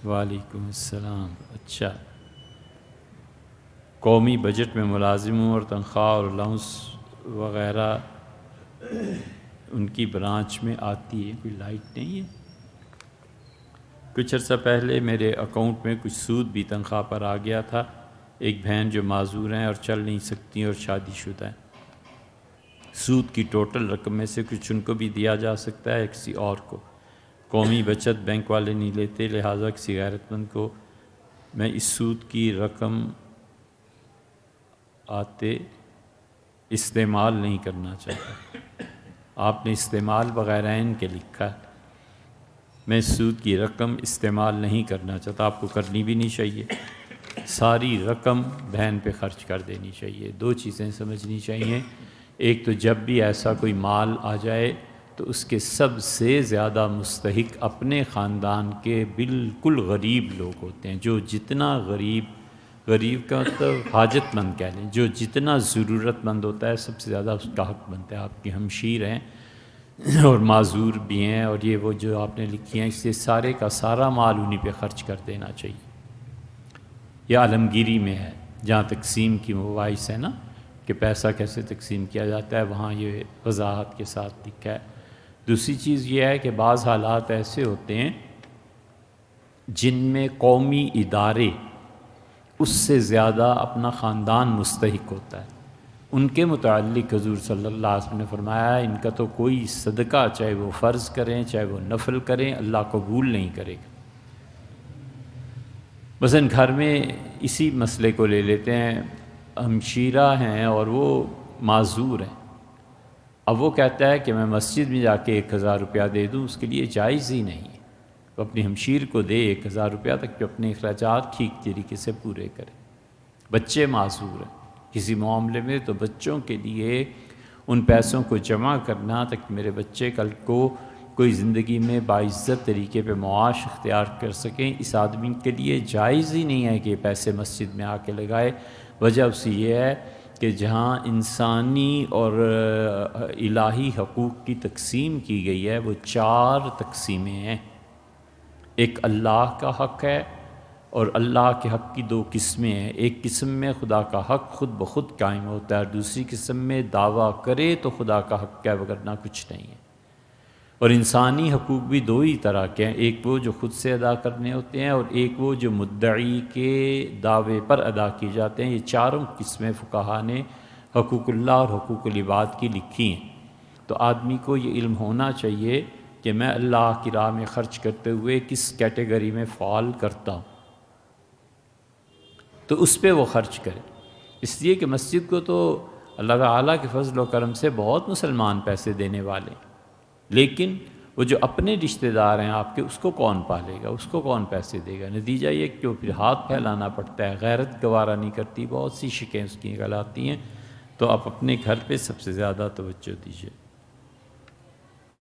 وعلیکم السلام۔ اچھا، قومی بجٹ میں ملازموں اور تنخواہ اور الاؤنس وغیرہ ان کی برانچ میں آتی ہے، کوئی لائٹ نہیں ہے؟ کچھ عرصہ پہلے میرے اکاؤنٹ میں کچھ سود بھی تنخواہ پر آ گیا تھا۔ ایک بہن جو معذور ہیں اور چل نہیں سکتی اور شادی شدہ ہیں، سود کی ٹوٹل رقم میں سے کچھ ان کو بھی دیا جا سکتا ہے، کسی اور کو؟ قومی بچت بینک والے نہیں لیتے، لہٰذا کسی غیرت مند کو میں اس سود کی رقم آتے استعمال نہیں کرنا چاہتا۔ آپ نے استعمال وغیرہ ان کے لکھا ہے، میں اس سود کی رقم استعمال نہیں کرنا چاہتا۔ آپ کو کرنی بھی نہیں چاہیے، ساری رقم بہن پہ خرچ کر دینی چاہیے۔ دو چیزیں سمجھنی چاہیے، ایک تو جب بھی ایسا کوئی مال آ جائے تو اس کے سب سے زیادہ مستحق اپنے خاندان کے بالکل غریب لوگ ہوتے ہیں۔ جو جتنا غریب کا مطلب حاجت مند کہہ لیں، جو جتنا ضرورت مند ہوتا ہے سب سے زیادہ اس کا حق بنتا ہے۔ آپ کی ہمشیر ہیں اور معذور بھی ہیں، اور یہ وہ جو آپ نے لکھی ہیں، اس سے سارے کا سارا مال انہی پہ خرچ کر دینا چاہیے۔ یہ عالمگیری میں ہے، جہاں تقسیم کی مباحث ہے نا کہ پیسہ کیسے تقسیم کیا جاتا ہے، وہاں یہ وضاحت کے ساتھ لکھا ہے۔ دوسری چیز یہ ہے کہ بعض حالات ایسے ہوتے ہیں جن میں قومی ادارے اس سے زیادہ اپنا خاندان مستحق ہوتا ہے۔ ان کے متعلق حضور صلی اللہ علیہ وسلم نے فرمایا ان کا تو کوئی صدقہ، چاہے وہ فرض کریں چاہے وہ نفل کریں، اللہ قبول نہیں کرے گا۔ مثلا گھر میں اسی مسئلے کو لے لیتے ہیں، ہمشیرہ ہیں اور وہ معذور ہیں، اب وہ کہتا ہے کہ میں مسجد میں جا کے 1000 روپیہ دے دوں، اس کے لیے جائز ہی نہیں ہے۔ تو اپنی ہمشیر کو دے 1000 روپیہ تک کہ اپنے اخراجات ٹھیک طریقے سے پورے کرے۔ بچے معذور ہیں کسی معاملے میں، تو بچوں کے لیے ان پیسوں کو جمع کرنا تاکہ میرے بچے کل کو کوئی زندگی میں باعزت طریقے پہ معاش اختیار کر سکیں، اس آدمی کے لیے جائز ہی نہیں ہے کہ پیسے مسجد میں آ کے لگائے۔ وجہ اس یہ ہے کہ جہاں انسانی اور الہی حقوق کی تقسیم کی گئی ہے وہ 4 تقسیمیں ہیں۔ ایک اللہ کا حق ہے، اور اللہ کے حق کی 2 قسمیں ہیں۔ ایک قسم میں خدا کا حق خود بخود قائم ہوتا ہے، اور دوسری قسم میں دعویٰ کرے تو خدا کا حق ہے وگرنہ کچھ نہیں ہے۔ اور انسانی حقوق بھی 2 ہی طرح کے ہیں، ایک وہ جو خود سے ادا کرنے ہوتے ہیں، اور ایک وہ جو مدعی کے دعوے پر ادا کیے جاتے ہیں۔ یہ 4 قسمیں فقہا نے حقوق اللہ اور حقوق العباد کی لکھی ہیں۔ تو آدمی کو یہ علم ہونا چاہیے کہ میں اللہ کی راہ میں خرچ کرتے ہوئے کس کیٹیگری میں فال کرتا ہوں، تو اس پہ وہ خرچ کرے۔ اس لیے کہ مسجد کو تو اللہ تعالیٰ کے فضل و کرم سے بہت مسلمان پیسے دینے والے ہیں، لیکن وہ جو اپنے رشتہ دار ہیں آپ کے، اس کو کون پالے گا، اس کو کون پیسے دے گا؟ نتیجہ یہ کہ وہ پھر ہاتھ پھیلانا پڑتا ہے، غیرت گوارا نہیں کرتی، بہت سی شکیں اس کی کہلاتی ہیں۔ تو آپ اپنے گھر پہ سب سے زیادہ توجہ دیجیے۔